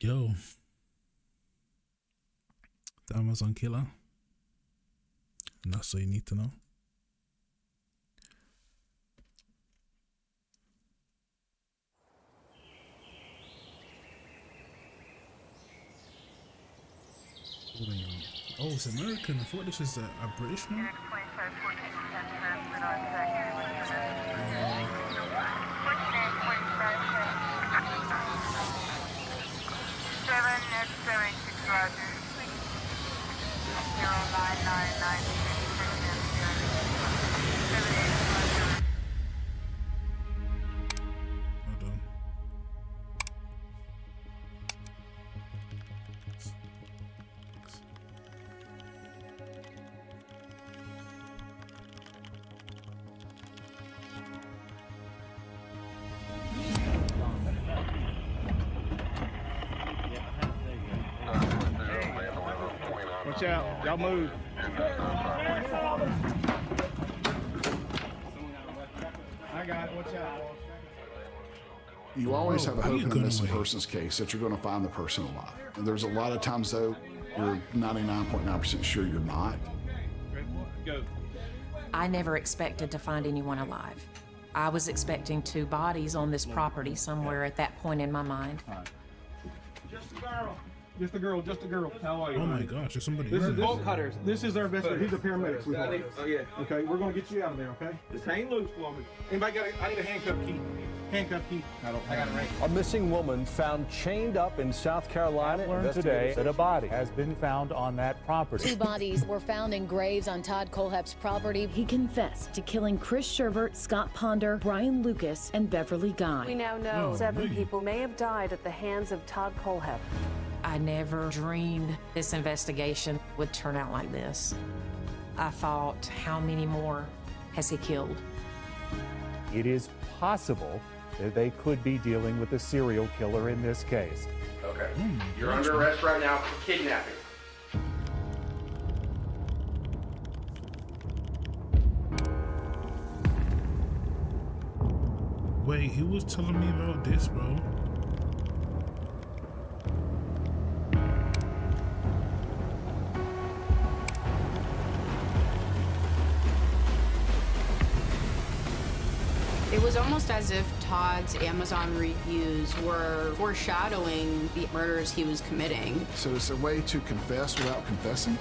Yo, the Amazon killer. And that's all you need to know. Oh, it's American. I thought this was a British one. Hold on. Watch out, y'all move. I got it, watch out. You always have a hope in a missing away? persons case that you're going to find the person alive. And there's a lot of times, though, you're 99.9% sure you're not. Go. I never expected to find anyone alive. I was expecting 2 bodies on this property somewhere at that point in my mind. Just a girl. Just a girl, just a girl. How are you? Oh my gosh, there's somebody. This in is there. bolt cutters. This is our best. He's a paramedic. Sweetheart. Oh yeah. Okay, we're gonna get you out of there. Okay. Just hang loose for me. Anybody got? I need a handcuff key. Handcuff key. I got it right. A missing woman found chained up in South Carolina. Learned today that a body has been found on that property. 2 bodies were found in graves on Todd Colehep's property. He confessed to killing Chris Sherbert, Scott Ponder, Brian Lucas, and Beverly Guy. We now know 7 people may have died at the hands of Todd Colehep. I never dreamed this investigation would turn out like this. I thought, how many more has he killed? It is possible that they could be dealing with a serial killer in this case. Okay. You're under arrest right now for kidnapping. Wait, he was telling me about this, bro. It was almost as if Todd's Amazon reviews were foreshadowing the murders he was committing. So it's a way to confess without confessing?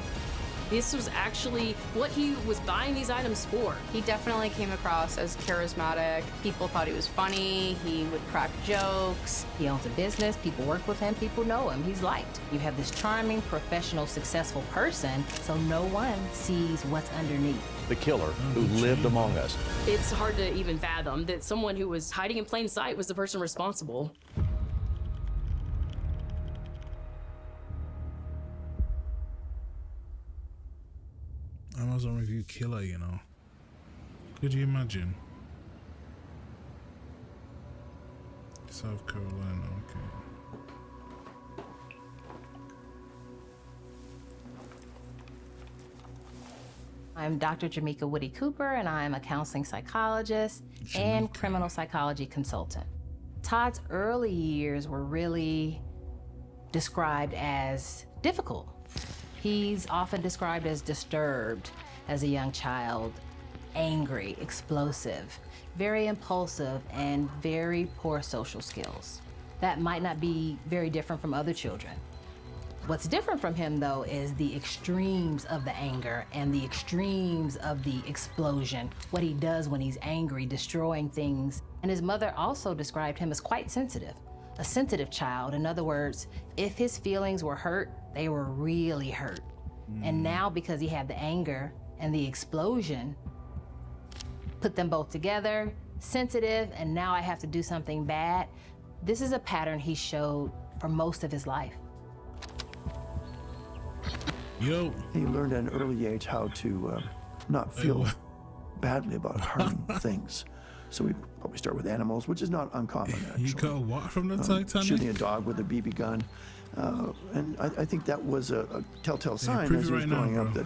This was actually what he was buying these items for. He definitely came across as charismatic. People thought he was funny. He would crack jokes. He owns a business. People work with him. People know him. He's liked. You have this charming, professional, successful person, so no one sees what's underneath. The killer who lived among us. It's hard to even fathom that someone who was hiding in plain sight was the person responsible. Amazon review killer, you know. Could you imagine? South Carolina, okay. I'm Dr. Jamaica Woody Cooper, and I'm a counseling psychologist and criminal psychology consultant. Todd's early years were really described as difficult. He's often described as disturbed as a young child, angry, explosive, very impulsive, and very poor social skills. That might not be very different from other children. What's different from him, though, is the extremes of the anger and the extremes of the explosion, what he does when he's angry, destroying things. And his mother also described him as quite sensitive, a sensitive child. In other words, if his feelings were hurt, they were really hurt. And now, because he had the anger and the explosion, put them both together, sensitive, and now I have to do something bad. This is a pattern he showed for most of his life. Yo. He learned at an early age how to not feel badly about harming things. So we probably start with animals, which is not uncommon, actually. You got what from the Titanic? Shooting a dog with a BB gun. And I think that was a telltale sign as he was growing up that,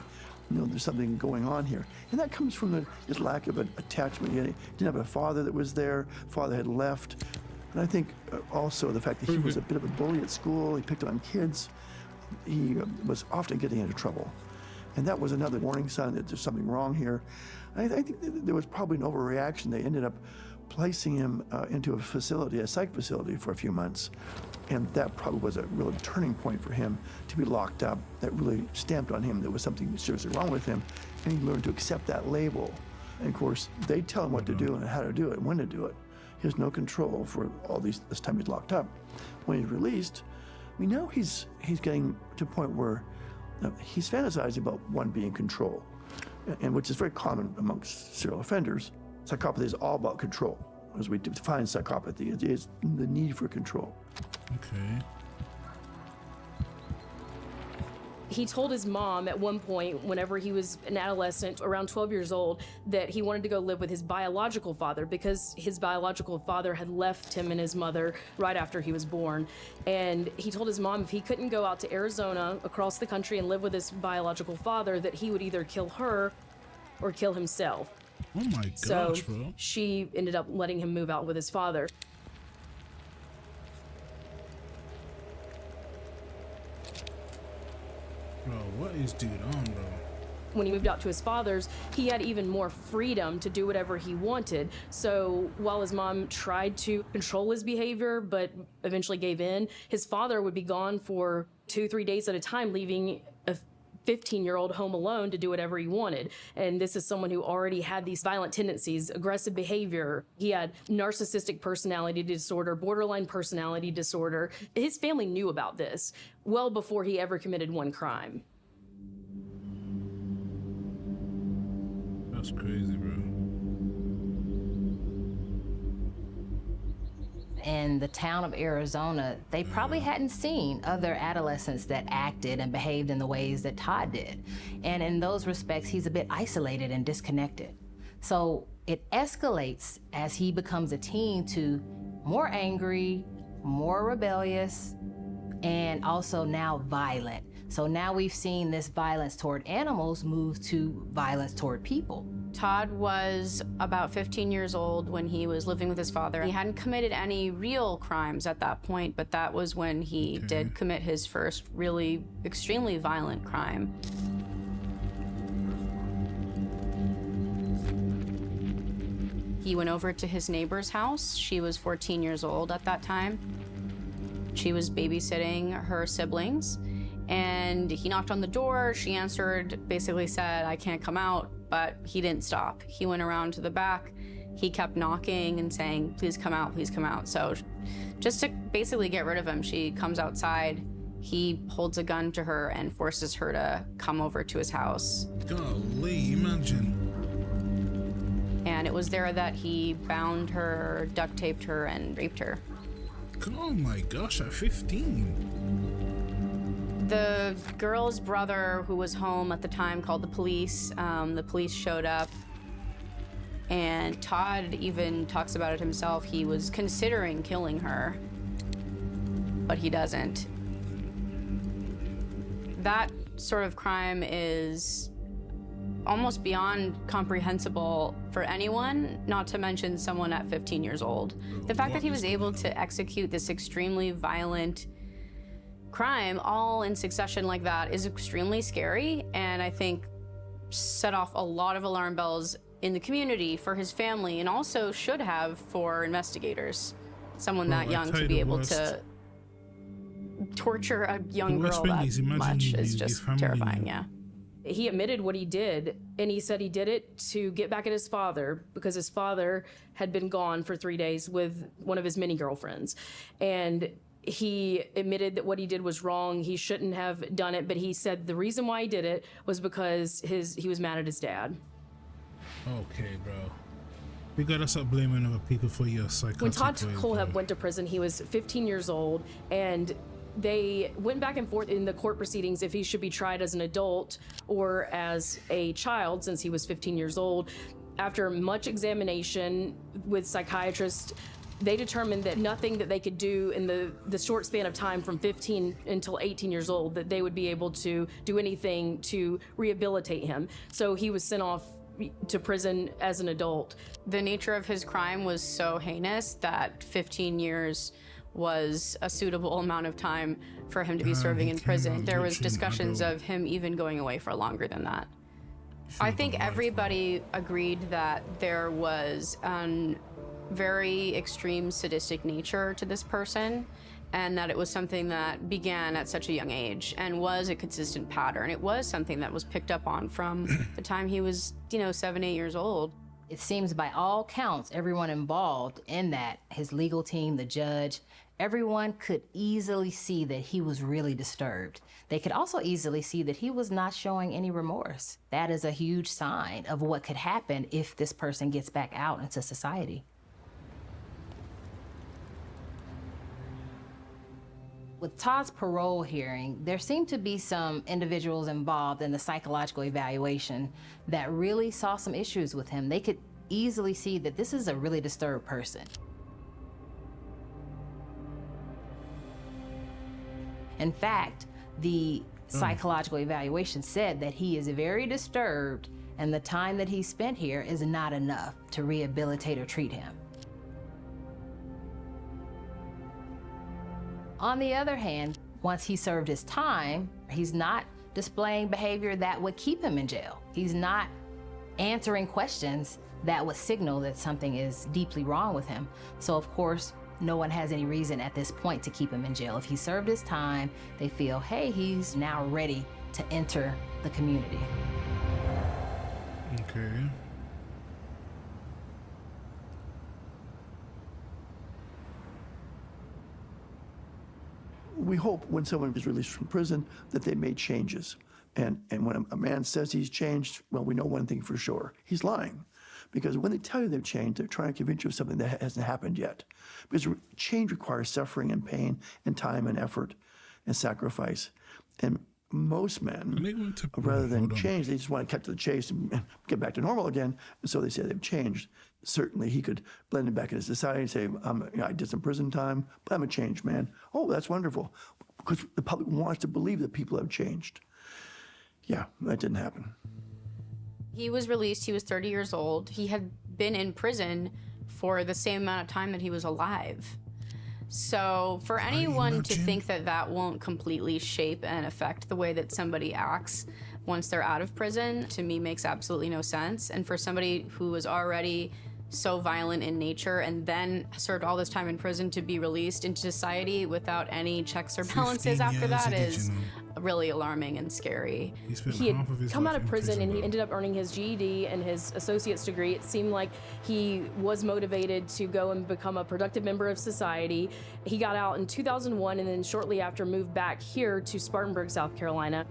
you know, there's something going on here. And that comes from his lack of an attachment. He didn't have a father that was there. Father had left. And I think also the fact that he was a bit of a bully at school, he picked on kids, he was often getting into trouble. And that was another warning sign that there's something wrong here. I think that there was probably an overreaction. They ended up placing him into a facility, a psych facility, for a few months. And that probably was a real turning point for him to be locked up. That really stamped on him there was something seriously wrong with him. And he learned to accept that label. And of course, they tell him what to do and how to do it and when to do it. He has no control for all this time he's locked up. When he's released, we know he's getting to a point where he's fantasizing about one being in control, and which is very common amongst serial offenders. Psychopathy is all about control. As we define psychopathy, it is the need for control. Okay. He told his mom at one point, whenever he was an adolescent, around 12 years old, that he wanted to go live with his biological father because his biological father had left him and his mother right after he was born. And he told his mom if he couldn't go out to Arizona, across the country, and live with his biological father, that he would either kill her or kill himself. Oh my gosh, so bro. she ended up letting him move out with his father. Bro, what is dude on, bro? When he moved out to his father's, he had even more freedom to do whatever he wanted. So while his mom tried to control his behavior, but eventually gave in, his father would be gone for 2-3 days at a time, leaving a 15-year-old home alone to do whatever he wanted. And this is someone who already had these violent tendencies, aggressive behavior. He had narcissistic personality disorder, borderline personality disorder. His family knew about this well before he ever committed one crime. That's crazy, bro. In the town of Arizona, they probably hadn't seen other adolescents that acted and behaved in the ways that Todd did. And in those respects, he's a bit isolated and disconnected. So it escalates as he becomes a teen to more angry, more rebellious, and also now violent. So now we've seen this violence toward animals move to violence toward people. Todd was about 15 years old when he was living with his father. He hadn't committed any real crimes at that point, but that was when he did commit his first really extremely violent crime. He went over to his neighbor's house. She was 14 years old at that time. She was babysitting her siblings, and he knocked on the door. She answered, basically said, "I can't come out," but he didn't stop. He went around to the back. He kept knocking and saying, "Please come out, please come out." So just to basically get rid of him, she comes outside. He holds a gun to her and forces her to come over to his house. Golly, imagine. And it was there that he bound her, duct taped her, and raped her. Oh my gosh, at 15. The girl's brother, who was home at the time, called the police. The police showed up, and Todd even talks about it himself. He was considering killing her, but he doesn't. That sort of crime is almost beyond comprehensible for anyone, not to mention someone at 15 years old. The fact that he was able to execute this extremely violent crime all in succession like that is extremely scary, and I think set off a lot of alarm bells in the community, for his family, and also should have for investigators. Someone that young to be able to torture a young girl that much is just terrifying, yeah. He admitted what he did, and he said he did it to get back at his father because his father had been gone for 3 days with one of his many girlfriends. And he admitted that what he did was wrong. He shouldn't have done it, but he said the reason why he did it was because he was mad at his dad. Okay, bro. We gotta stop blaming other people for your psychotic When Todd ways, Kohlhepp bro. went to prison, he was 15 years old, and they went back and forth in the court proceedings if he should be tried as an adult or as a child, since he was 15 years old. After much examination with psychiatrists, they determined that nothing that they could do in the short span of time from 15 until 18 years old, that they would be able to do anything to rehabilitate him. So he was sent off to prison as an adult. The nature of his crime was so heinous that 15 years was a suitable amount of time for him to be serving in prison. There was discussions of him even going away for longer than that. I think everybody agreed that there was a very extreme sadistic nature to this person, and that it was something that began at such a young age and was a consistent pattern. It was something that was picked up on from the time he was, 7, 8 years old. It seems by all counts, everyone involved in that, his legal team, the judge, everyone could easily see that he was really disturbed. They could also easily see that he was not showing any remorse. That is a huge sign of what could happen if this person gets back out into society. With Todd's parole hearing, there seemed to be some individuals involved in the psychological evaluation that really saw some issues with him. They could easily see that this is a really disturbed person. In fact, the psychological evaluation said that he is very disturbed and the time that he spent here is not enough to rehabilitate or treat him. On the other hand, once he served his time, he's not displaying behavior that would keep him in jail. He's not answering questions that would signal that something is deeply wrong with him. So of course, no one has any reason at this point to keep him in jail. If he served his time, they feel, hey, he's now ready to enter the community. Okay. We hope when someone is released from prison that they made changes. And when a man says he's changed, well, we know one thing for sure. He's lying. Because when they tell you they've changed, they're trying to convince you of something that hasn't happened yet. Because change requires suffering and pain and time and effort and sacrifice. And most men, rather than change, they just want to cut to the chase and get back to normal again. And so they say they've changed. Certainly he could blend in back into society and say, I did some prison time, but I'm a changed man. Oh, that's wonderful. Because the public wants to believe that people have changed. Yeah, that didn't happen. He was released, he was 30 years old. He had been in prison for the same amount of time that he was alive. So for anyone to think that that won't completely shape and affect the way that somebody acts once they're out of prison, to me makes absolutely no sense. And for somebody who was already so violent in nature and then served all this time in prison to be released into society without any checks or balances after that is really alarming and scary. He had come out of prison and he ended up earning his GED and his associate's degree. It seemed like he was motivated to go and become a productive member of society. He got out in 2001 and then shortly after moved back here to Spartanburg, South Carolina.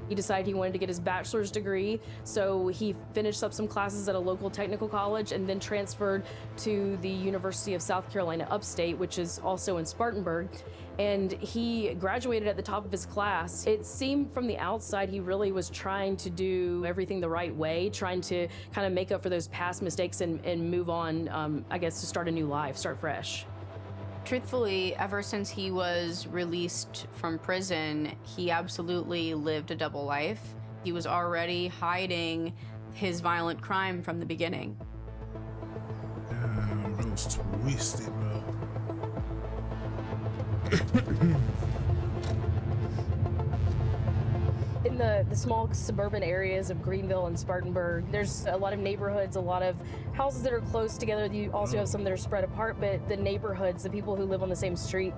He decided he wanted to get his bachelor's degree, so he finished up some classes at a local technical college and then transferred to the University of South Carolina Upstate, which is also in Spartanburg. And he graduated at the top of his class. It seemed from the outside he really was trying to do everything the right way, trying to kind of make up for those past mistakes and move on, I guess, to start a new life, start fresh. Truthfully, ever since he was released from prison, he absolutely lived a double life. He was already hiding his violent crime from the beginning. Damn, bro's twisted, bro. In the small suburban areas of Greenville and Spartanburg, there's a lot of neighborhoods, a lot of houses that are close together. You also have some that are spread apart, but the neighborhoods, the people who live on the same street,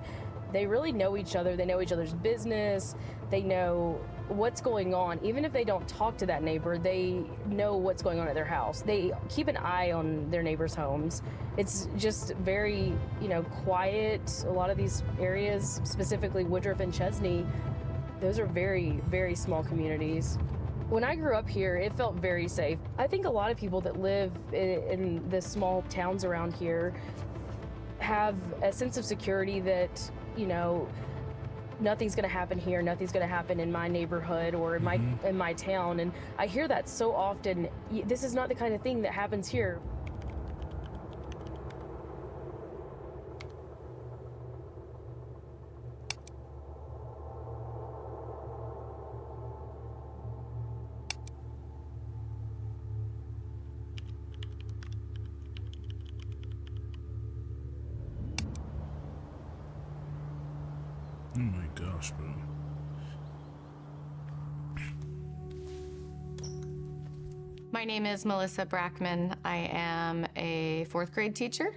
they really know each other. They know each other's business. They know what's going on. Even if they don't talk to that neighbor, they know what's going on at their house. They keep an eye on their neighbors' homes. It's just very, quiet. A lot of these areas, specifically Woodruff and Chesney, those are very, very small communities. When I grew up here, it felt very safe. I think a lot of people that live in the small towns around here have a sense of security that, nothing's gonna happen here, nothing's gonna happen in my neighborhood or in my town. And I hear that so often. This is not the kind of thing that happens here. gosh, bro. My name is Melissa Brackman. I am a 4th grade teacher.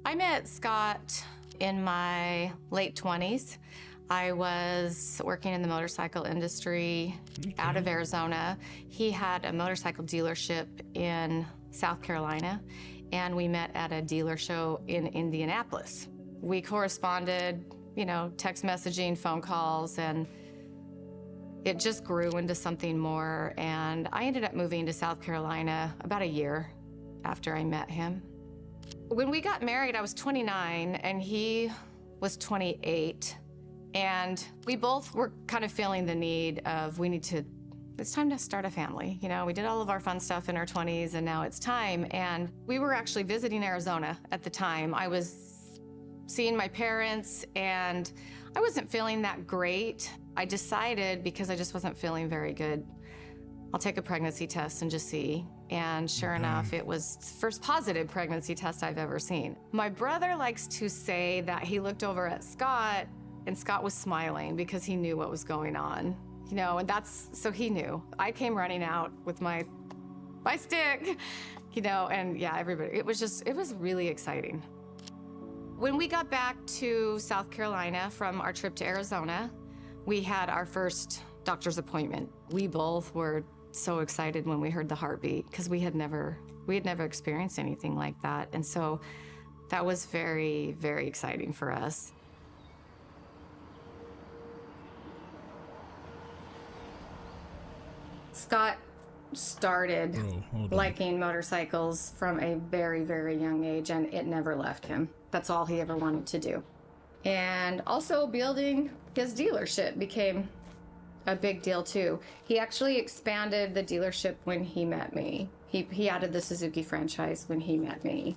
I met Scott in my late 20s. I was working in the motorcycle industry out of Arizona. He had a motorcycle dealership in South Carolina, and we met at a dealer show in Indianapolis. We corresponded, you know, text messaging, phone calls, and it just grew into something more. And I ended up moving to South Carolina about a year after I met him. When we got married, I was 29 and he was 28. And we both were kind of feeling the need of, it's time to start a family. You know, we did all of our fun stuff in our 20s and now it's time. And we were actually visiting Arizona at the time. I was seeing my parents and I wasn't feeling that great. I decided, because I just wasn't feeling very good, I'll take a pregnancy test and just see. And sure enough, it was the first positive pregnancy test I've ever seen. My brother likes to say that he looked over at Scott and Scott was smiling because he knew what was going on. You know, and so he knew. I came running out with my stick, you know, and yeah, everybody, it was really exciting. When we got back to South Carolina from our trip to Arizona, we had our first doctor's appointment. We both were so excited when we heard the heartbeat because we had never experienced anything like that. And so that was very, very exciting for us. Scott started liking motorcycles from a very, very young age, and it never left him. That's all he ever wanted to do. And also building his dealership became a big deal too. He actually expanded the dealership when he met me. He added the Suzuki franchise when he met me.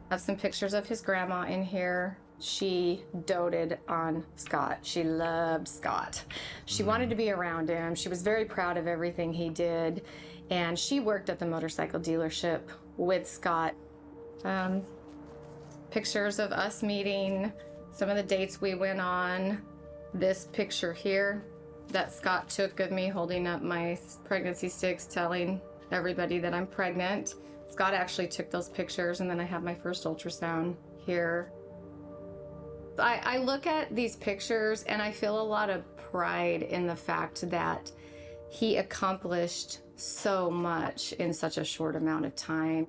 I have some pictures of his grandma in here. She doted on Scott. She loved Scott. She wanted to be around him. She was very proud of everything he did. And she worked at the motorcycle dealership with Scott. Pictures of us meeting, some of the dates we went on. This picture here that Scott took of me holding up my pregnancy sticks, telling everybody that I'm pregnant. Scott actually took those pictures, and then I have my first ultrasound here. I look at these pictures and I feel a lot of pride in the fact that he accomplished so much in such a short amount of time.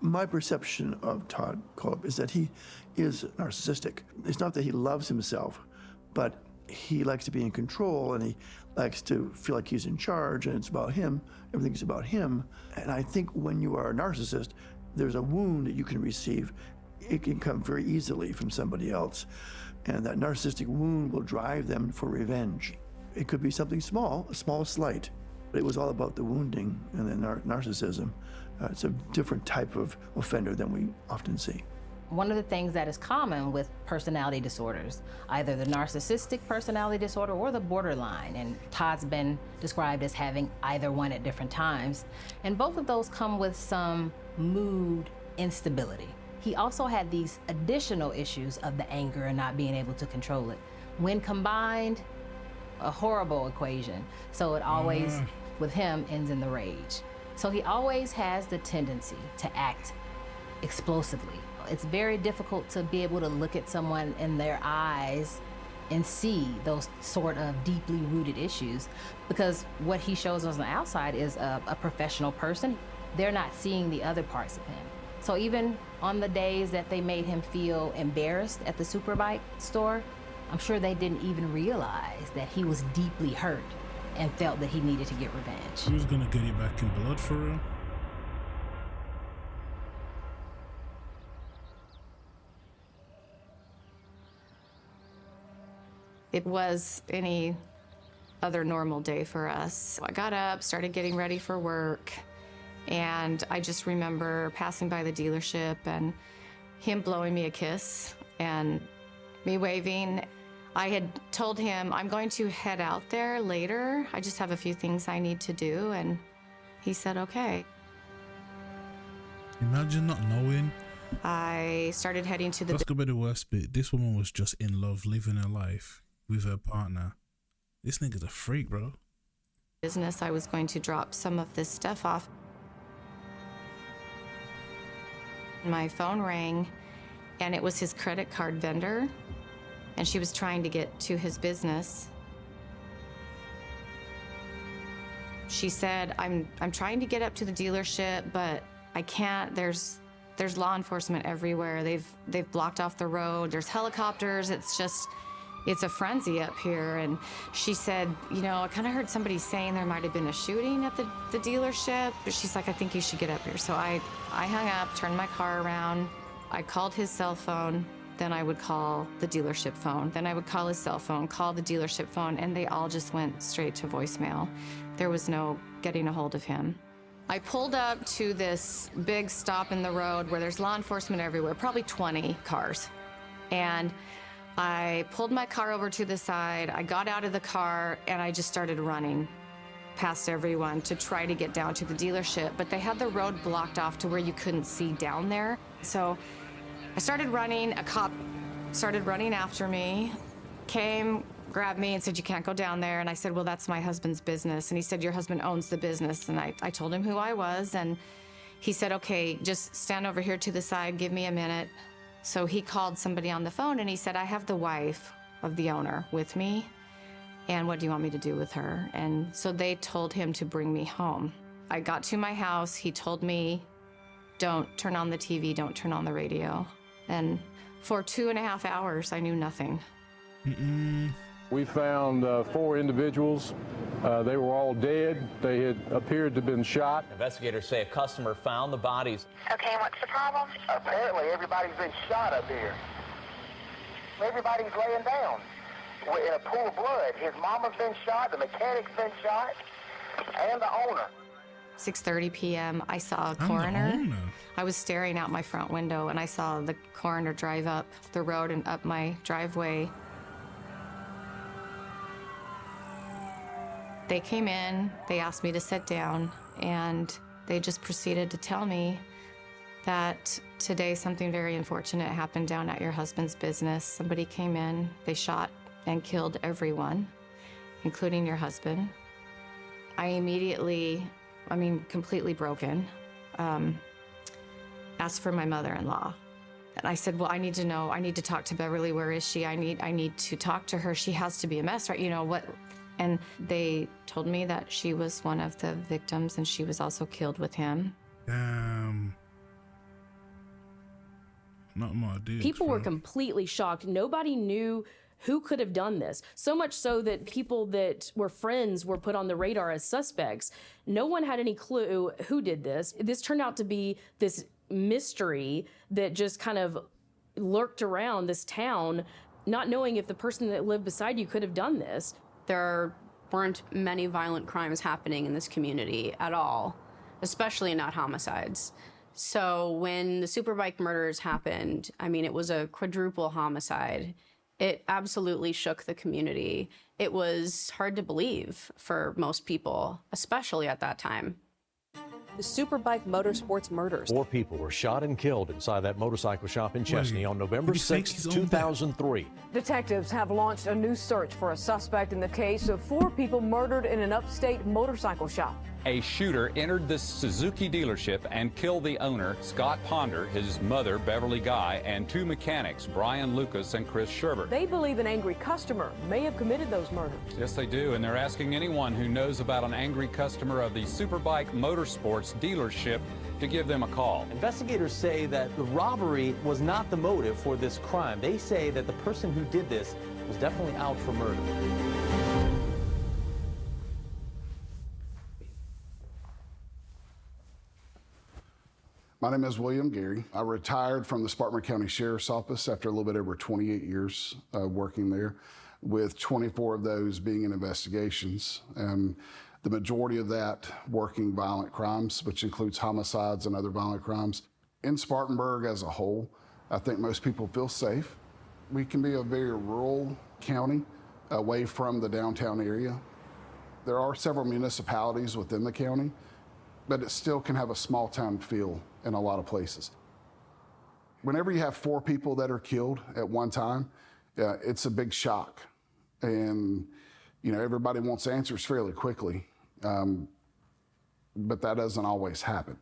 My perception of Todd Kolb is that he is narcissistic. It's not that he loves himself, but he likes to be in control and he likes to feel like he's in charge and it's about him. Everything's about him. And I think when you are a narcissist, there's a wound that you can receive. It can come very easily from somebody else. And that narcissistic wound will drive them for revenge. It could be something small, a small slight, but it was all about the wounding and the narcissism. It's a different type of offender than we often see. One of the things that is common with personality disorders, either the narcissistic personality disorder or the borderline, and Todd's been described as having either one at different times, and both of those come with some mood instability. He also had these additional issues of the anger and not being able to control it. When combined, a horrible equation. So it always, with him, ends in the rage. So he always has the tendency to act explosively. It's very difficult to be able to look at someone in their eyes and see those sort of deeply rooted issues, because what he shows us on the outside is a professional person. They're not seeing the other parts of him. So even on the days that they made him feel embarrassed at the Superbike store, I'm sure they didn't even realize that he was deeply hurt and felt that he needed to get revenge. Who's gonna get it back in blood for real? It was any other normal day for us. I got up, started getting ready for work, and I just remember passing by the dealership and him blowing me a kiss and me waving. I had told him, I'm going to head out there later. I just have a few things I need to do, and he said, okay. Imagine not knowing I started heading to the That's gonna be the worst bit. This woman was just in love, living her life with her partner. This nigga's a freak, bro. business. I was going to drop some of this stuff off. My phone rang, and it was his credit card vendor, and she was trying to get to his business. She said, I'm trying to get up to the dealership, but I can't. There's law enforcement everywhere. They've blocked off the road. There's helicopters. It's a frenzy up here. And she said, you know, I kind of heard somebody saying there might have been a shooting at the dealership. But she's like, I think you should get up here. So I hung up, turned my car around. I called his cell phone. Then I would call the dealership phone. Then I would call his cell phone, call the dealership phone, and they all just went straight to voicemail. There was no getting a hold of him. I pulled up to this big stop in the road where there's law enforcement everywhere, probably 20 cars. And I pulled my car over to the side, I got out of the car, and I just started running past everyone to try to get down to the dealership, but they had the road blocked off to where you couldn't see down there. So I started running, a cop started running after me, came, grabbed me and said, you can't go down there. And I said, well, that's my husband's business. And he said, your husband owns the business. And I told him who I was, and he said, okay, just stand over here to the side, give me a minute. So he called somebody on the phone and he said, I have the wife of the owner with me, and what do you want me to do with her? And so they told him to bring me home. I got to my house, he told me, don't turn on the TV, don't turn on the radio. And for 2.5 hours, I knew nothing. We found 4 individuals. They were all dead. They had appeared to have been shot. Investigators say a customer found the bodies. Okay, what's the problem? Apparently, everybody's been shot up here. Everybody's laying down in a pool of blood. His mama's been shot, the mechanic's been shot, and the owner. 6:30 p.m., I saw a coroner. I was staring out my front window, and I saw the coroner drive up the road and up my driveway. They came in, they asked me to sit down, and they just proceeded to tell me that today something very unfortunate happened down at your husband's business. Somebody came in, they shot and killed everyone, including your husband. I immediately, completely broken, asked for my mother-in-law. And I said, well, I need to know, I need to talk to Beverly. Where is she? I need to talk to her. She has to be a mess, right? You know what? And they told me that she was one of the victims and she was also killed with him. Damn. Not my dude. People were completely shocked. Nobody knew who could have done this. So much so that people that were friends were put on the radar as suspects. No one had any clue who did this. This turned out to be this mystery that just kind of lurked around this town, not knowing if the person that lived beside you could have done this. There weren't many violent crimes happening in this community at all, especially not homicides. So when the Superbike murders happened, it was a quadruple homicide. It absolutely shook the community. It was hard to believe for most people, especially at that time. The Superbike Motorsports murders. 4 people were shot and killed inside that motorcycle shop in Chesney on November 6, 2003. Detectives have launched a new search for a suspect in the case of 4 people murdered in an upstate motorcycle shop. A shooter entered the Suzuki dealership and killed the owner, Scott Ponder, his mother, Beverly Guy, and 2 mechanics, Brian Lucas and Chris Sherbert. They believe an angry customer may have committed those murders. Yes, they do, and they're asking anyone who knows about an angry customer of the Superbike Motorsports dealership to give them a call. Investigators say that the robbery was not the motive for this crime. They say that the person who did this was definitely out for murder. My name is William Gary. I retired from the Spartanburg County Sheriff's Office after a little bit over 28 years working there, with 24 of those being in investigations. The majority of that working violent crimes, which includes homicides and other violent crimes. In Spartanburg as a whole, I think most people feel safe. We can be a very rural county away from the downtown area. There are several municipalities within the county, but it still can have a small town feel in a lot of places. Whenever you have 4 people that are killed at one time, it's a big shock. And, you know, everybody wants answers fairly quickly, but that doesn't always happen.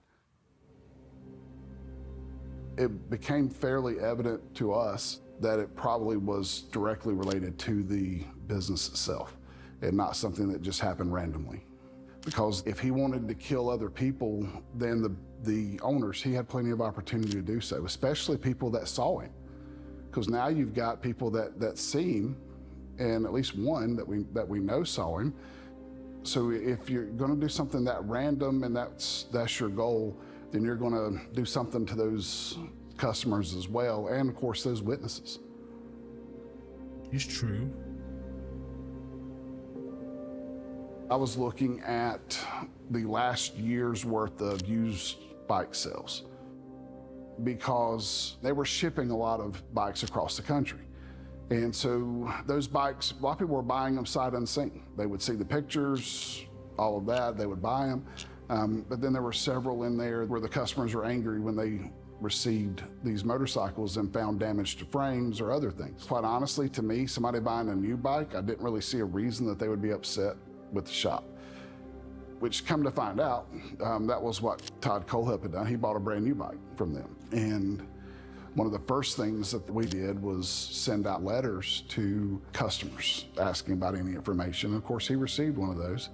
It became fairly evident to us that it probably was directly related to the business itself and not something that just happened randomly. Because if he wanted to kill other people, then the owners, he had plenty of opportunity to do so, especially people that saw him. Because now you've got people that see him, and at least one that we know saw him. So if you're gonna do something that random and that's your goal, then you're gonna do something to those customers as well, and of course those witnesses. It's true. I was looking at the last year's worth of used bike sales because they were shipping a lot of bikes across the country. And so those bikes, a lot of people were buying them sight unseen. They would see the pictures, all of that, they would buy them. But then there were several in there where the customers were angry when they received these motorcycles and found damage to frames or other things. Quite honestly, to me, somebody buying a new bike, I didn't really see a reason that they would be upset with the shop. Which, come to find out, that was what Todd Kohlhepp had done. He bought a brand new bike from them. And one of the first things that we did was send out letters to customers asking about any information. Of course, he received one of those.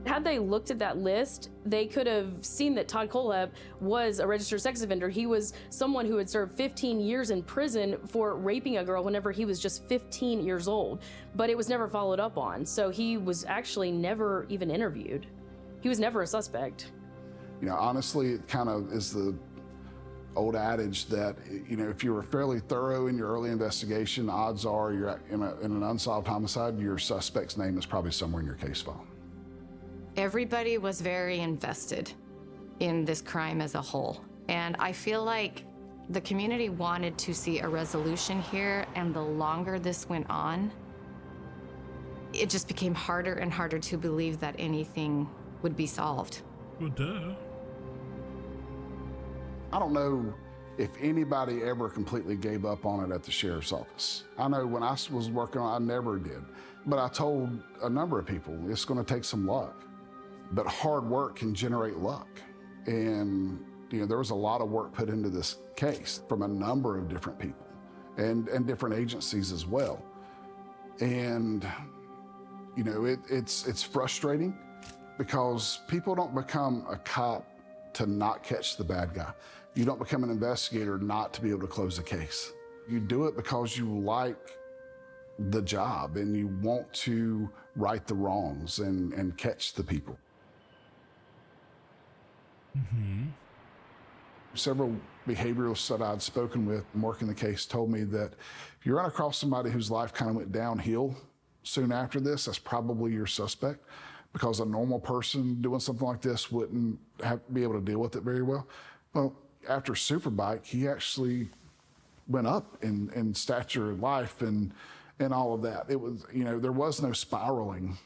Had they looked at that list, they could have seen that Todd Kohlhepp was a registered sex offender. He was someone who had served 15 years in prison for raping a girl whenever he was just 15 years old, but it was never followed up on. So he was actually never even interviewed. He was never a suspect. You know, honestly, it kind of is the old adage that, you know, if you were fairly thorough in your early investigation, odds are you're in an unsolved homicide, your suspect's name is probably somewhere in your case file. Everybody was very invested in this crime as a whole. And I feel like the community wanted to see a resolution here, and the longer this went on, it just became harder and harder to believe that anything would be solved. Well, duh. I don't know if anybody ever completely gave up on it at the sheriff's office. I know when I was working on it, I never did. But I told a number of people, it's gonna take some luck. But hard work can generate luck. And you know, there was a lot of work put into this case from a number of different people and different agencies as well. And you know, it's frustrating because people don't become a cop to not catch the bad guy. You don't become an investigator not to be able to close a case. You do it because you like the job and you want to right the wrongs and catch the people. Mm-hmm. Several behavioralists that I'd spoken with working the case told me that if you run across somebody whose life kind of went downhill soon after this, that's probably your suspect, because a normal person doing something like this wouldn't be able to deal with it very well. Well, after Superbike, he actually went up in stature of life and all of that. It was, you know, there was no spiraling.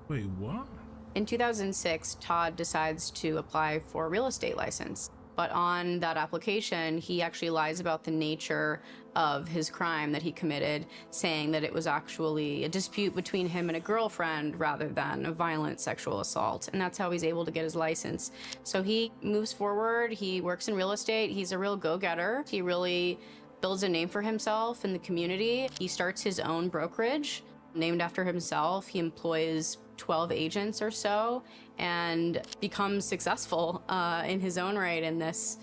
Wait, what? In 2006, Todd decides to apply for a real estate license. But on that application, he actually lies about the nature of his crime that he committed, saying that it was actually a dispute between him and a girlfriend rather than a violent sexual assault. And that's how he's able to get his license. So he moves forward, he works in real estate, he's a real go-getter. He really builds a name for himself in the community. He starts his own brokerage named after himself. He employs 12 agents or so and becomes successful in his own right in this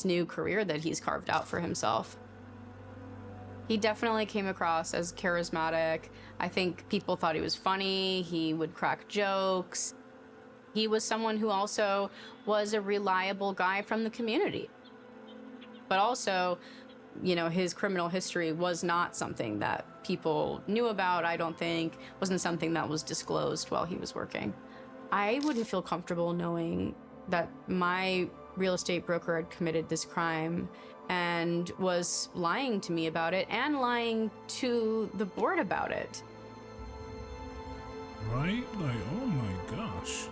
new career that he's carved out for himself. He definitely came across as charismatic. I think people thought he was funny. He would crack jokes. He was someone who also was a reliable guy from the community. But also, you know, his criminal history was not something that people knew about, I don't think. Wasn't something that was disclosed while he was working. I wouldn't feel comfortable knowing that my real estate broker had committed this crime and was lying to me about it and lying to the board about it. Right? Like, oh my gosh.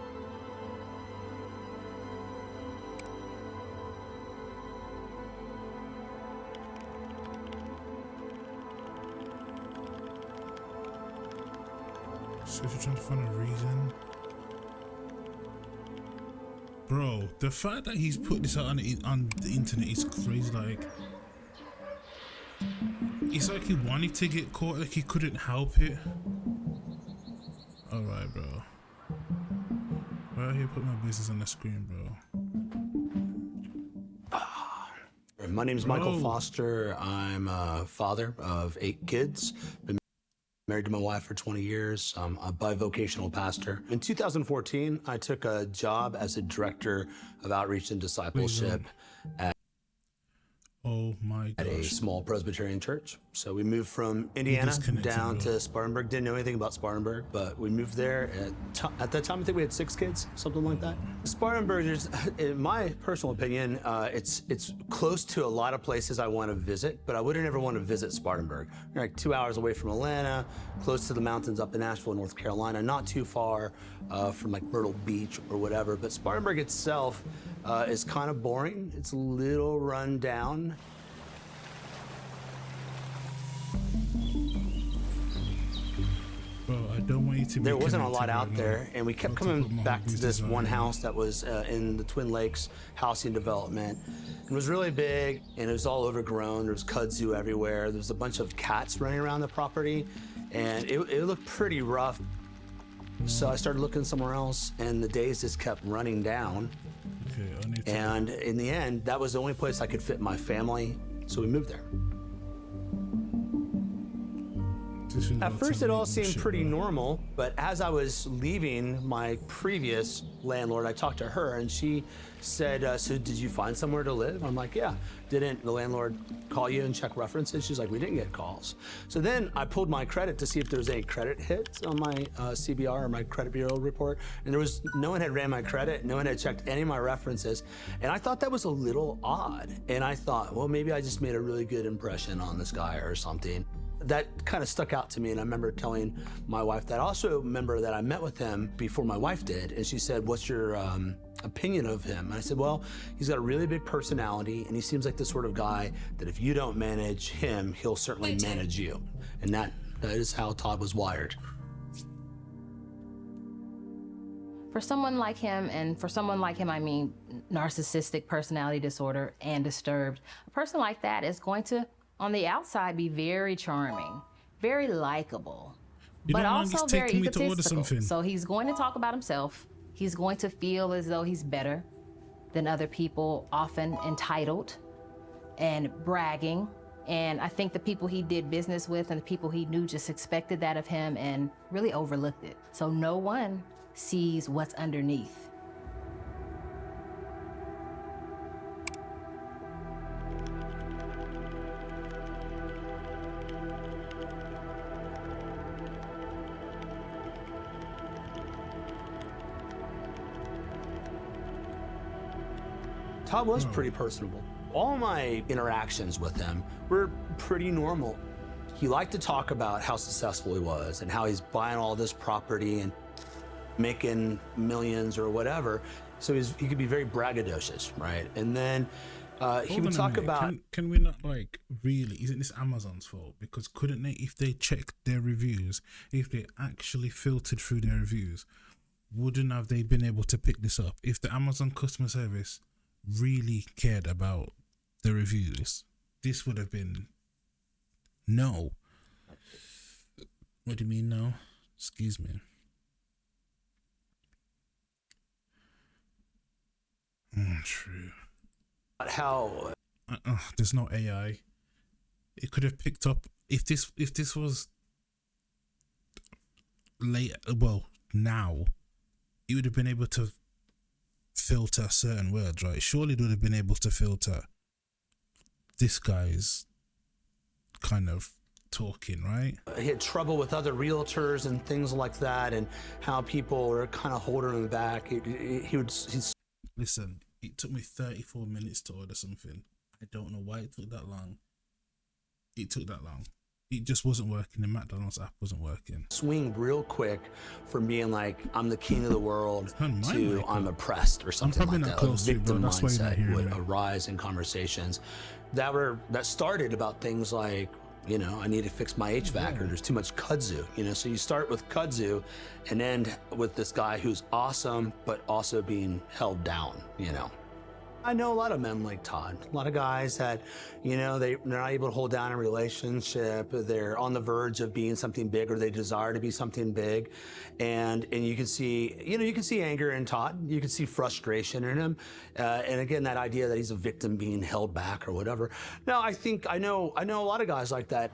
So if you're trying to find a reason, bro, the fact that he's put this out on the internet is crazy. Like, it's like he wanted to get caught, like he couldn't help it. All right, bro. Right here, put my business on the screen, bro. My name is Michael Foster. I'm a father of 8 kids. Been married to my wife for 20 years. I'm a bivocational pastor. In 2014, I took a job as a director of outreach and discipleship at a small Presbyterian church. So we moved from Indiana down to Spartanburg. Didn't know anything about Spartanburg, but we moved there. At that time, I think we had 6 kids, something like that. Spartanburg is, in my personal opinion, it's close to a lot of places I want to visit, but I wouldn't ever want to visit Spartanburg. We're like 2 hours away from Atlanta, close to the mountains up in Asheville, North Carolina, not too far from like Myrtle Beach or whatever. But Spartanburg itself is kind of boring. It's a little run down. Bro, I don't want you to be There wasn't a lot connected out right there, now. and we kept coming back to this one house that was in the Twin Lakes housing development. It was really big, and it was all overgrown. There was kudzu everywhere. There was a bunch of cats running around the property, and it looked pretty rough. So I started looking somewhere else, and the days just kept running down. Okay, and in the end, that was the only place I could fit my family, so we moved there. At first, it all seemed pretty normal, but as I was leaving my previous landlord, I talked to her, and she said, so did you find somewhere to live? I'm like, yeah. Didn't the landlord call you and check references? She's like, we didn't get calls. So then I pulled my credit to see if there was any credit hits on my CBR or my credit bureau report, and there was, no one had ran my credit, no one had checked any of my references, and I thought that was a little odd. And I thought, well, maybe I just made a really good impression on this guy or something. That kind of stuck out to me, and I remember telling my wife that. I also remember that I met with him before my wife did, and she said, what's your opinion of him? And I said, well, he's got a really big personality, and he seems like the sort of guy that if you don't manage him, he'll certainly manage you. And that is how Todd was wired. For someone like him, and for someone like him, I mean narcissistic personality disorder and disturbed, a person like that is going to, on the outside, be very charming, very likable, but also very egotistical. So he's going to talk about himself. He's going to feel as though he's better than other people, often entitled and bragging. And I think the people he did business with and the people he knew just expected that of him and really overlooked it. So no one sees what's underneath. Todd was pretty personable. All my interactions with him were pretty normal. He liked to talk about how successful he was and how he's buying all this property and making millions or whatever. So he could be very braggadocious, right? And then he would talk about... Can we not, like, really, isn't this Amazon's fault? Because couldn't they, if they checked their reviews, if they actually filtered through their reviews, wouldn't have they been able to pick this up? If the Amazon customer service really cared about the reviews, this would have been no. What do you mean no? Excuse me. True. How there's no AI. It could have picked up if this was late. Well, now it would have been able to filter certain words, right? Surely it would have been able to filter this guy's kind of talking, right? He had trouble with other realtors and things like that, and how people were kind of holding him back. Listen, it took me 34 minutes to order something. I don't know why it took that long. It took that long. It just wasn't working. The McDonald's app wasn't working. Swing real quick from being like, I'm the king of the world, to I'm oppressed or something like that. A victim mindset would arise in conversations that started about things like, You know, I need to fix my HVAC, or there's too much kudzu. You know, so you start with kudzu and end with this guy who's awesome, but also being held down, you know. I know a lot of men like Todd, a lot of guys that, you know, they're not able to hold down a relationship, they're on the verge of being something big, or they desire to be something big. And you can see, you know, you can see anger in Todd, you can see frustration in him. And again, that idea that he's a victim being held back or whatever. No, I know a lot of guys like that.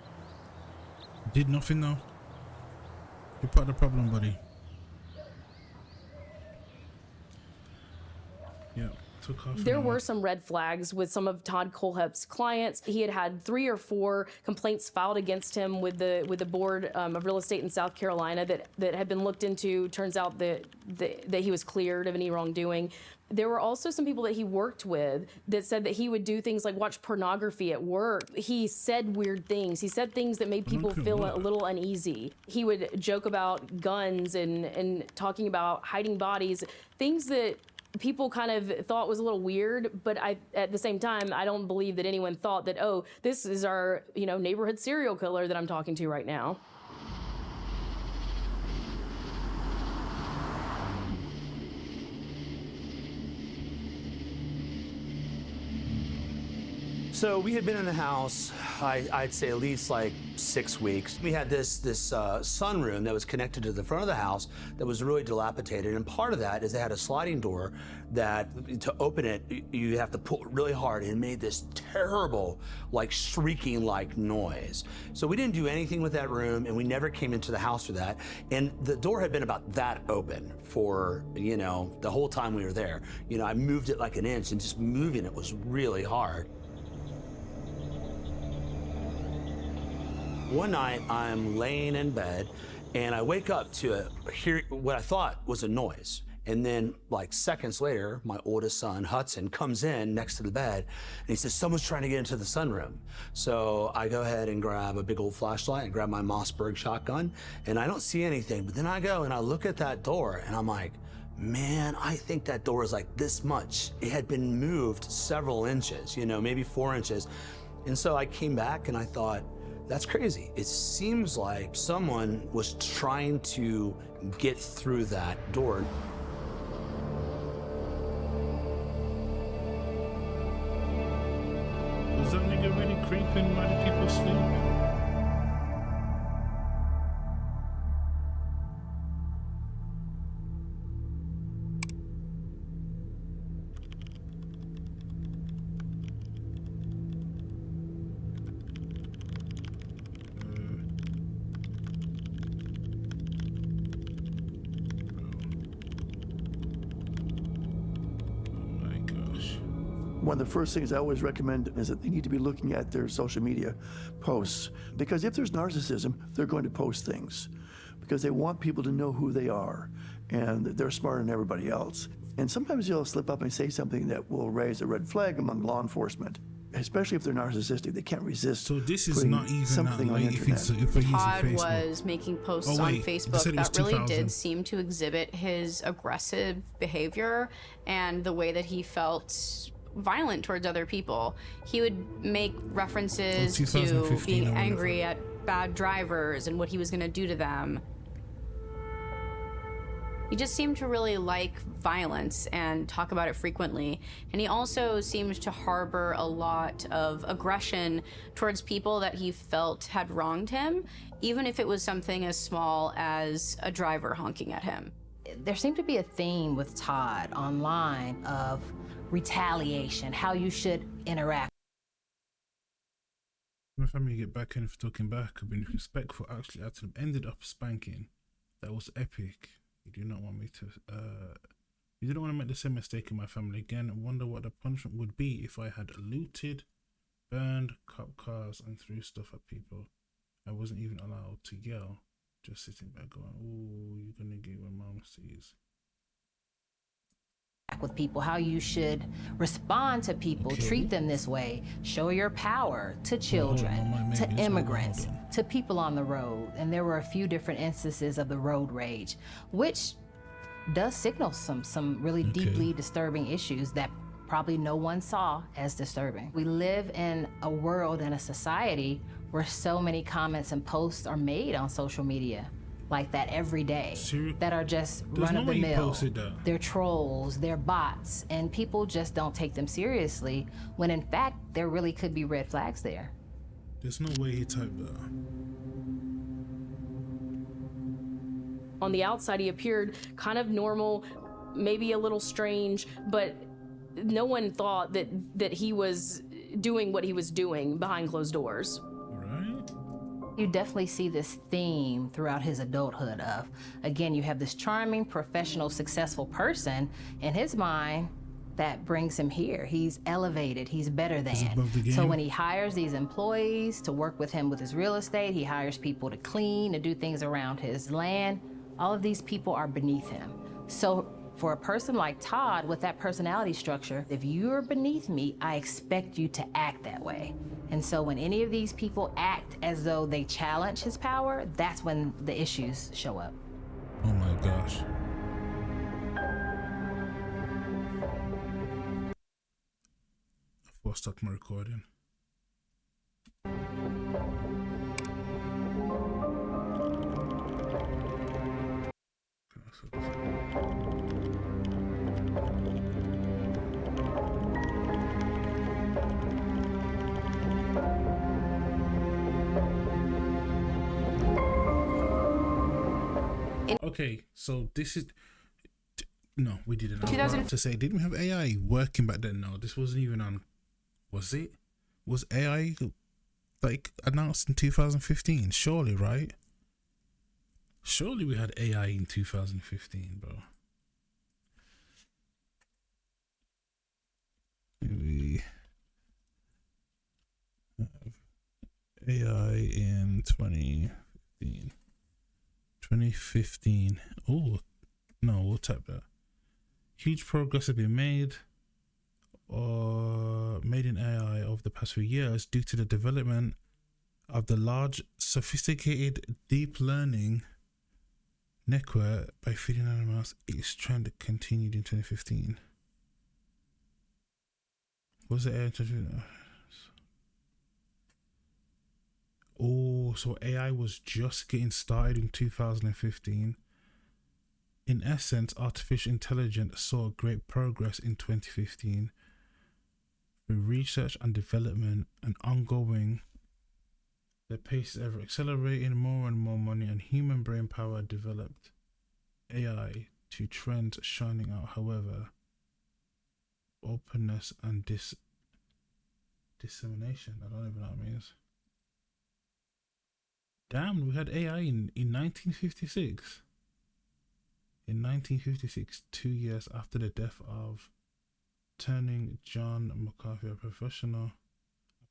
Did nothing though. You're part of the problem, buddy. Yeah. There were some red flags with some of Todd Kohlhepp's clients. He had 3 or 4 complaints filed against him with the Board of Real Estate in South Carolina that had been looked into. Turns out that he was cleared of any wrongdoing. There were also some people that he worked with that said that he would do things like watch pornography at work. He said weird things. He said things that made people feel a little uneasy. He would joke about guns and talking about hiding bodies, things that people kind of thought was a little weird, but at the same time, I don't believe that anyone thought that, oh, this is our, you know, neighborhood serial killer that I'm talking to right now. So we had been in the house, I'd say at least like 6 weeks. We had this sunroom that was connected to the front of the house that was really dilapidated. And part of that is it had a sliding door that to open it, you have to pull really hard, and it made this terrible, like shrieking like noise. So we didn't do anything with that room, and we never came into the house for that. And the door had been about that open for, you know, the whole time we were there. You know, I moved it like an inch, and just moving it was really hard. One night, I'm laying in bed, and I wake up to hear what I thought was a noise. And then, like seconds later, my oldest son, Hudson, comes in next to the bed, and he says, someone's trying to get into the sunroom. So I go ahead and grab a big old flashlight and grab my Mossberg shotgun, and I don't see anything. But then I go and I look at that door, and I'm like, man, I think that door is like this much. It had been moved several inches, you know, maybe 4 inches. And so I came back and I thought, that's crazy. It seems like someone was trying to get through that door. Was that nigga really creeping while the people sleep? One of the first things I always recommend is that they need to be looking at their social media posts, because if there's narcissism, they're going to post things because they want people to know who they are, and they're smarter than everybody else. And sometimes they'll slip up and say something that will raise a red flag among law enforcement, especially if they're narcissistic. They can't resist. So this is not even something that on late the if he's using Todd Facebook. was making posts Oh, on wait, Facebook they said it was that really 2000. did seem to exhibit his aggressive behavior and the way that he felt violent towards other people. He would make references to 2015 being or whatever. angry at bad drivers and what he was going to do to them. He just seemed to really like violence and talk about it frequently. And he also seemed to harbor a lot of aggression towards people that he felt had wronged him, even if it was something as small as a driver honking at him. There seemed to be a theme with Todd online of retaliation, how you should interact. My family get back in for talking back. I've been respectful. Actually, I ended up spanking. That was epic. You do not want me to. You didn't want to make the same mistake in my family again. I wonder what the punishment would be if I had looted, burned cop cars, and threw stuff at people. I wasn't even allowed to yell. Just sitting back going, "Oh, you're gonna get when mom sees." With people, how you should respond to people, treat them this way, show your power to children, to immigrants, to people on the road. And there were a few different instances of the road rage, which does signal some really deeply disturbing issues that probably no one saw as disturbing. We live in a world and a society where so many comments and posts are made on social media like that every day that are just run-of-the-mill. They're trolls, they're bots, and people just don't take them seriously when in fact there really could be red flags there. There's no way he typed that. On the outside, he appeared kind of normal, maybe a little strange, but no one thought that he was doing what he was doing behind closed doors. You definitely see this theme throughout his adulthood of, again, you have this charming, professional, successful person in his mind that brings him here. He's elevated, he's better than. So when he hires these employees to work with him with his real estate, he hires people to clean, to do things around his land. All of these people are beneath him. So for a person like Todd with that personality structure, if you're beneath me, I expect you to act that way. And so when any of these people act as though they challenge his power, that's when the issues show up. Oh my gosh. I'll stop my recording. Okay, so this is no, we didn't. I was about to say, didn't we have AI working back then? No, this wasn't even on. Was it? Was AI like announced in 2015? Surely, right? Surely we had AI in 2015, bro. We have AI in 2015. 2015. Oh, no, we'll type that. Huge progress has been made in AI over the past few years due to the development of the large, sophisticated deep learning network by feeding animals. Its trend continued in 2015. Was it AI? Oh, so AI was just getting started in 2015. In essence, artificial intelligence saw great progress in 2015 through research and development and ongoing. The pace is ever accelerating, more and more money and human brain power developed AI to trends shining out, however, openness and dissemination. I don't even know what that means. Damn, we had AI in 1956. In 1956, 2 years after the death of turning John McCarthy, a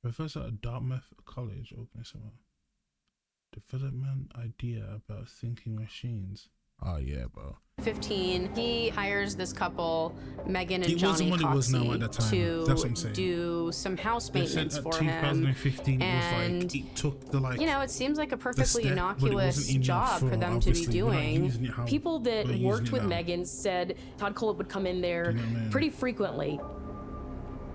professor at Dartmouth College, development idea about thinking machines. Oh yeah, bro. 15, he hires this couple, Megan and It Johnny wasn't what it was now at that time. That's what I'm to saying. do some house They said maintenance at for 2015 him. it was And like it took the like. you know, it seems like a perfectly step, but it innocuous wasn't enough job for them to be obviously, we're not doing. using it how People that we're using worked it with now. Megan said Todd Kohlhepp would come in there pretty frequently.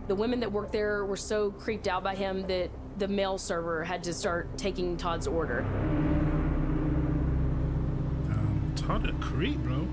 The women that worked there were so creeped out by him that the mail server had to start taking Todd's order. Todd a creep, bro.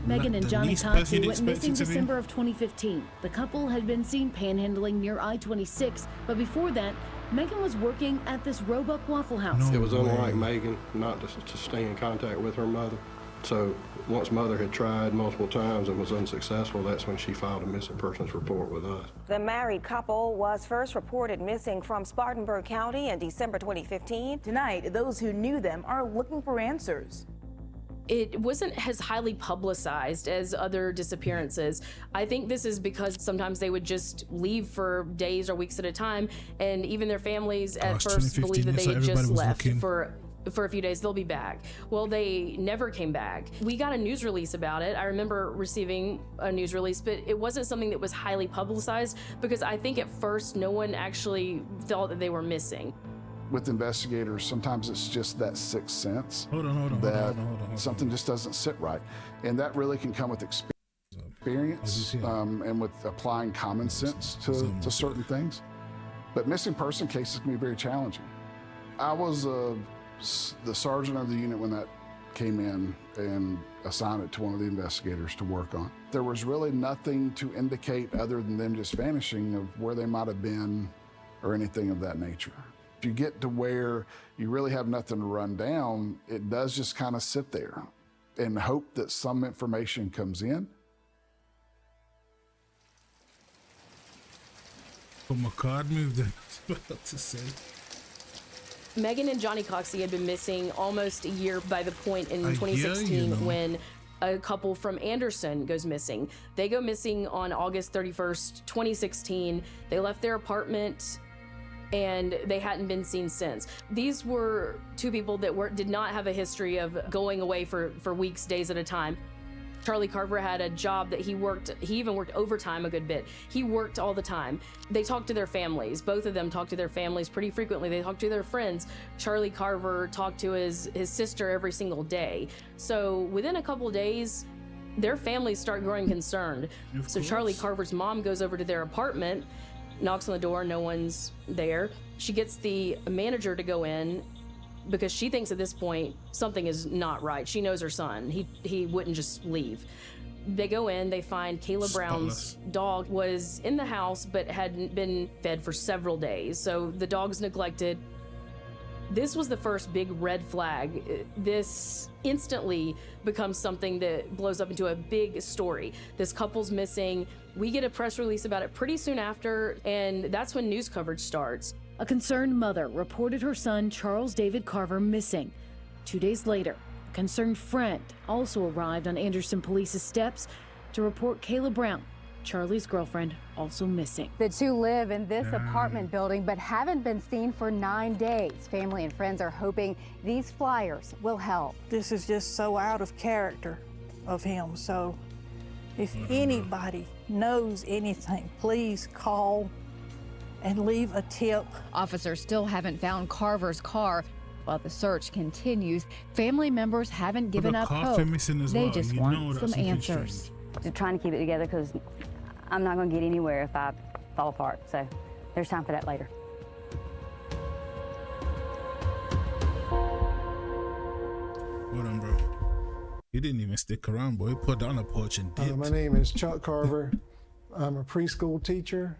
Megan and The Johnny least person Kotzky you'd went expect missing it to be. December of 2015. The couple had been seen panhandling near I-26, but before that, Megan was working at this Roebuck Waffle House. It was unlike Megan not to stay in contact with her mother. So once mother had tried multiple times and was unsuccessful, that's when she filed a missing persons report with us. The married couple was first reported missing from Spartanburg County in December 2015. Tonight, those who knew them are looking for answers. It wasn't as highly publicized as other disappearances. I think this is because sometimes they would just leave for days or weeks at a time, and even their families at first believed that they had just left for a few days. They'll be back. Well, they never came back. We got a news release about it. I remember receiving a news release, but it wasn't something that was highly publicized because I think at first no one actually thought that they were missing. With investigators, sometimes it's just that sixth sense Hold on. something just doesn't sit right. And that really can come with experience and with applying common sense to certain things. But missing person cases can be very challenging. I was the sergeant of the unit when that came in and assigned it to one of the investigators to work on. There was really nothing to indicate other than them just vanishing of where they might have been or anything of that nature. If you get to where you really have nothing to run down, it does just kind of sit there and hope that some information comes in. But my card moved, I was about to say. Megan and Johnny Coxey had been missing almost a year by the point in 2016 when a couple from Anderson goes missing. They go missing on August 31st, 2016. They left their apartment and they hadn't been seen since. These were two people that did not have a history of going away for weeks, days at a time. Charlie Carver had a job that he even worked overtime a good bit. He worked all the time. They talked to their families. Both of them talked to their families pretty frequently. They talked to their friends. Charlie Carver talked to his sister every single day. So within a couple of days, their families start growing concerned. So Charlie Carver's mom goes over to their apartment, knocks on the door, no one's there. She gets the manager to go in because she thinks at this point something is not right. She knows her son. He wouldn't just leave. They go in, they find Kayla Brown's dog was in the house but hadn't been fed for several days. So the dog's neglected. This was the first big red flag. This instantly becomes something that blows up into a big story. This couple's missing. We get a press release about it pretty soon after, and that's when news coverage starts. A concerned mother reported her son, Charles David Carver, missing. 2 days later, a concerned friend also arrived on Anderson Police's steps to report Kayla Brown, Charlie's girlfriend, also missing. The two live in this apartment building but haven't been seen for 9 days. Family and friends are hoping these flyers will help. This is just so out of character of him. So if anybody knows anything, please call and leave a tip. Officers still haven't found Carver's car. While the search continues, family members haven't given up hope. They just want some answers. Just trying to keep it together because I'm not going to get anywhere if I fall apart. So there's time for that later. Hold on, bro. He didn't even stick around, boy. He put down a porch and dipped. My name is Chuck Carver. I'm a preschool teacher.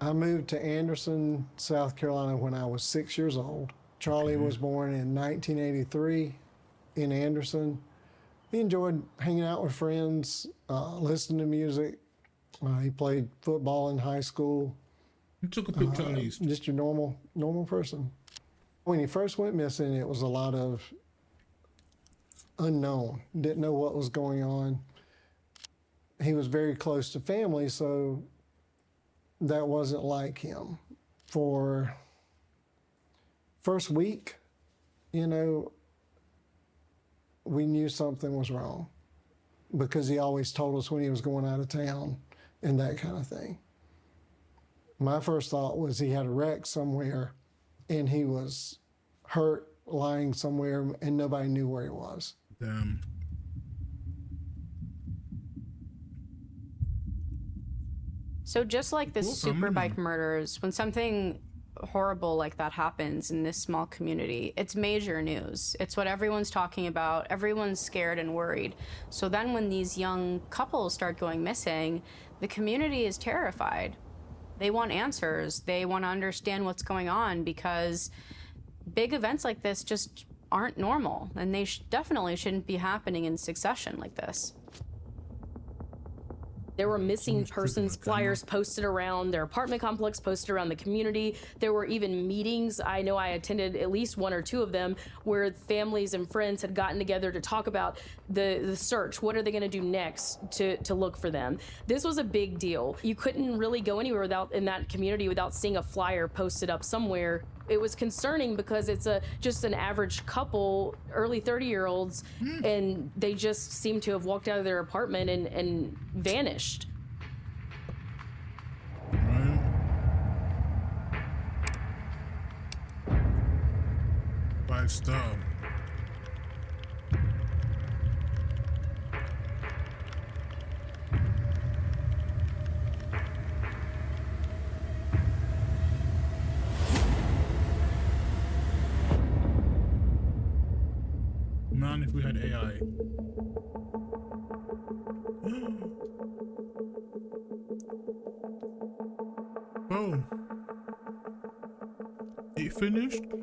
I moved to Anderson, South Carolina when I was 6 years old. Charlie was born in 1983 in Anderson. He enjoyed hanging out with friends, listening to music. He played football in high school. He took a picture of these. Just your normal person. When he first went missing, it was a lot of unknown. Didn't know what was going on. He was very close to family, so that wasn't like him. For first week, you know, we knew something was wrong because he always told us when he was going out of town and that kind of thing. My first thought was he had a wreck somewhere and he was hurt, lying somewhere, and nobody knew where he was. Damn. So just like the Superbike murders, when something horrible like that happens in this small community, it's major news. It's what everyone's talking about. Everyone's scared and worried. So then when these young couples start going missing, the community is terrified. They want answers. They want to understand what's going on because big events like this just aren't normal, and they definitely shouldn't be happening in succession like this. There were missing persons flyers posted around their apartment complex, posted around the community. There were even meetings. I know I attended at least one or two of them where families and friends had gotten together to talk about the search. What are they going to do next to look for them? This was a big deal. You couldn't really go anywhere in that community without seeing a flyer posted up somewhere. It was concerning because it's just an average couple, early 30-year-olds, and they just seem to have walked out of their apartment and vanished. By star. Imagine if we had AI. Boom. It finished.